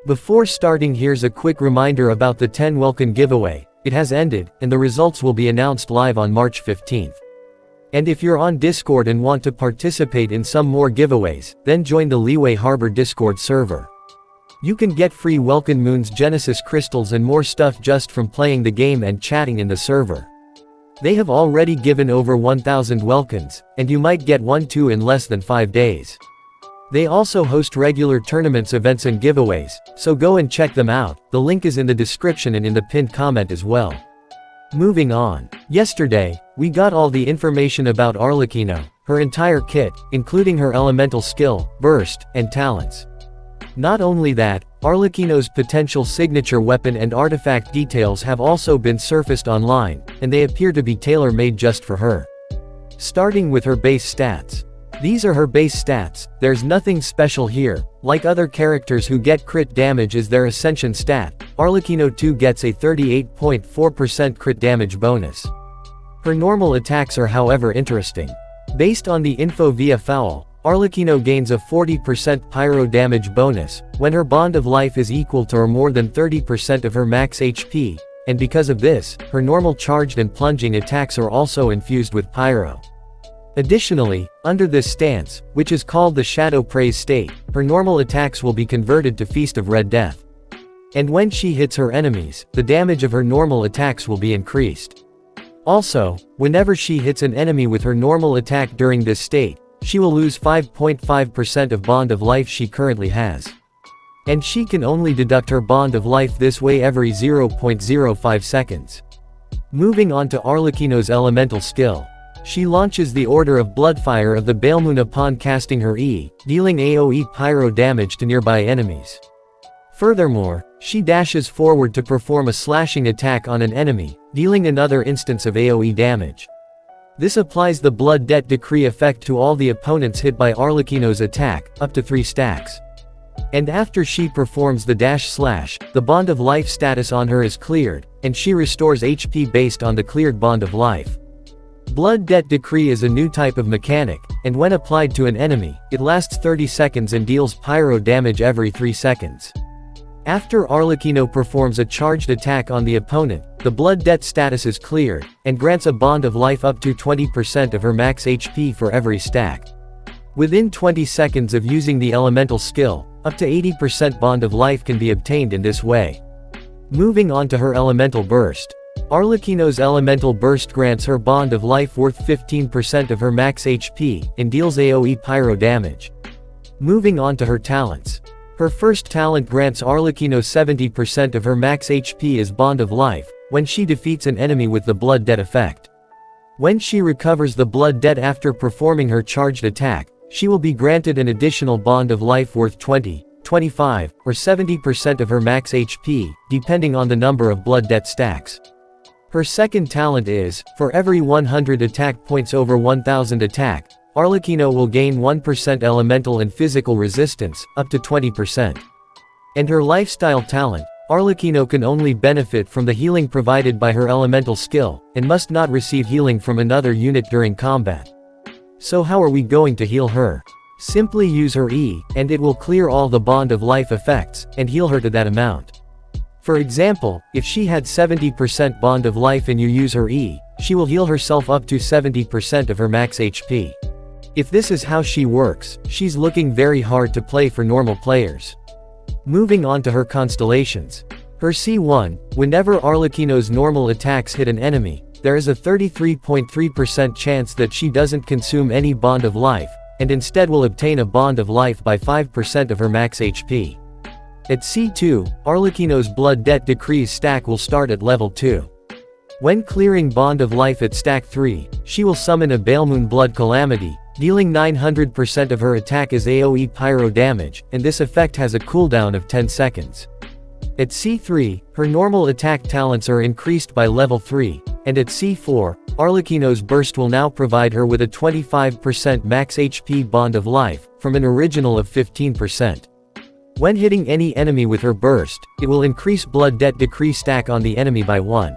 Before starting, here's a quick reminder about the 10 Welkin giveaway. It has ended, and the results will be announced live on March 15th. And if you're on Discord and want to participate in some more giveaways, then join the Leeway Harbor Discord server. You can get free Welkin Moons, Genesis Crystals and more stuff just from playing the game and chatting in the server. They have already given over 1,000 Welkins, and you might get one too in less than 5 days. They also host regular tournaments, events and giveaways, so go and check them out. The link is in the description and in the pinned comment as well. Moving on. Yesterday, we got all the information about Arlecchino, her entire kit, including her elemental skill, burst, and talents. Not only that, Arlecchino's potential signature weapon and artifact details have also been surfaced online, and they appear to be tailor-made just for her. Starting with her base stats. These are her base stats, there's nothing special here. Like other characters who get crit damage as their ascension stat, Arlecchino too gets a 38.4% crit damage bonus. Her normal attacks are however interesting. Based on the info via Foul, Arlecchino gains a 40% pyro damage bonus, when her bond of life is equal to or more than 30% of her max HP, and because of this, her normal charged and plunging attacks are also infused with pyro. Additionally, under this stance, which is called the Shadow Praise state, her normal attacks will be converted to Feast of Red Death. And when she hits her enemies, the damage of her normal attacks will be increased. Also, whenever she hits an enemy with her normal attack during this state, she will lose 5.5% of bond of life she currently has. And she can only deduct her bond of life this way every 0.05 seconds. Moving on to Arlecchino's elemental skill. She launches the Order of Bloodfire of the Balemoon upon casting her E, dealing AoE pyro damage to nearby enemies. Furthermore, she dashes forward to perform a slashing attack on an enemy, dealing another instance of AoE damage. This applies the Blood Debt Decree effect to all the opponents hit by Arlecchino's attack, up to 3 stacks. And after she performs the dash slash, the bond of life status on her is cleared, and she restores HP based on the cleared bond of life. Blood Debt Decree is a new type of mechanic, and when applied to an enemy, it lasts 30 seconds and deals pyro damage every 3 seconds. After Arlecchino performs a charged attack on the opponent, the Blood Debt status is cleared, and grants a bond of life up to 20% of her max HP for every stack. Within 20 seconds of using the elemental skill, up to 80% bond of life can be obtained in this way. Moving on to her elemental burst. Arlecchino's elemental burst grants her bond of life worth 15% of her max HP, and deals AoE pyro damage. Moving on to her talents. Her first talent grants Arlecchino 70% of her max HP as bond of life, when she defeats an enemy with the Blood Debt effect. When she recovers the Blood Debt after performing her charged attack, she will be granted an additional bond of life worth 20, 25, or 70% of her max HP, depending on the number of Blood Debt stacks. Her second talent is, for every 100 attack points over 1000 attack, Arlecchino will gain 1% elemental and physical resistance, up to 20%. And her lifestyle talent, Arlecchino can only benefit from the healing provided by her elemental skill, and must not receive healing from another unit during combat. So how are we going to heal her? Simply use her E, and it will clear all the bond of life effects, and heal her to that amount. For example, if she had 70% bond of life and you use her E, she will heal herself up to 70% of her max HP. If this is how she works, she's looking very hard to play for normal players. Moving on to her constellations. Her C1, whenever Arlecchino's normal attacks hit an enemy, there is a 33.3% chance that she doesn't consume any bond of life, and instead will obtain a bond of life by 5% of her max HP. At C2, Arlecchino's Blood Debt Decrees stack will start at level 2. When clearing bond of life at stack 3, she will summon a Balemoon Blood Calamity, dealing 900% of her attack as AoE pyro damage, and this effect has a cooldown of 10 seconds. At C3, her normal attack talents are increased by level 3, and at C4, Arlecchino's burst will now provide her with a 25% max HP bond of life, from an original of 15%. When hitting any enemy with her burst, it will increase Blood Debt Decree stack on the enemy by 1.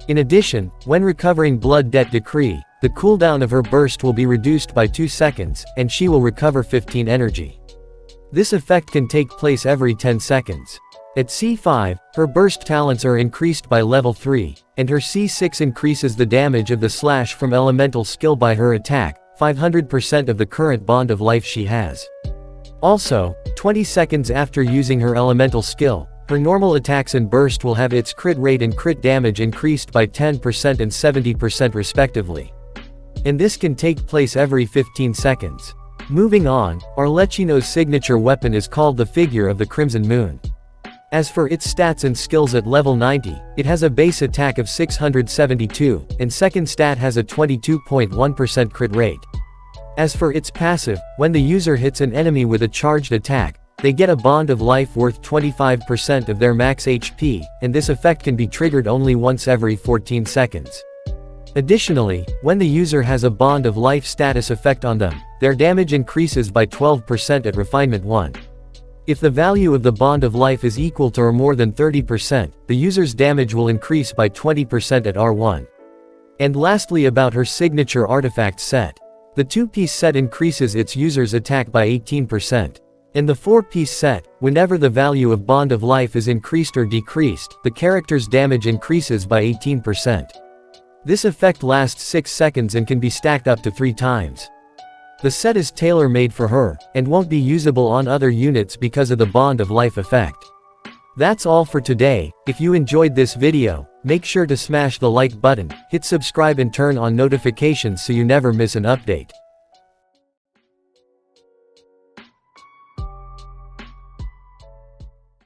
In addition, when recovering Blood Debt Decree, the cooldown of her burst will be reduced by 2 seconds, and she will recover 15 energy. This effect can take place every 10 seconds. At C5, her burst talents are increased by level 3, and her C6 increases the damage of the slash from elemental skill by her attack, 500% of the current bond of life she has. Also, 20 seconds after using her elemental skill, her normal attacks and burst will have its crit rate and crit damage increased by 10% and 70% respectively. And this can take place every 15 seconds. Moving on, Arlecchino's signature weapon is called the Figure of the Crimson Moon. As for its stats and skills at level 90, it has a base attack of 672, and second stat has a 22.1% crit rate. As for its passive, when the user hits an enemy with a charged attack, they get a bond of life worth 25% of their max HP, and this effect can be triggered only once every 14 seconds. Additionally, when the user has a bond of life status effect on them, their damage increases by 12% at refinement 1. If the value of the bond of life is equal to or more than 30%, the user's damage will increase by 20% at R1. And lastly, about her signature artifact set. The 2-piece set increases its user's attack by 18%. In the 4-piece set, whenever the value of bond of life is increased or decreased, the character's damage increases by 18%. This effect lasts 6 seconds and can be stacked up to 3 times. The set is tailor-made for her, and won't be usable on other units because of the bond of life effect. That's all for today. If you enjoyed this video, make sure to smash the like button, hit subscribe and turn on notifications so you never miss an update.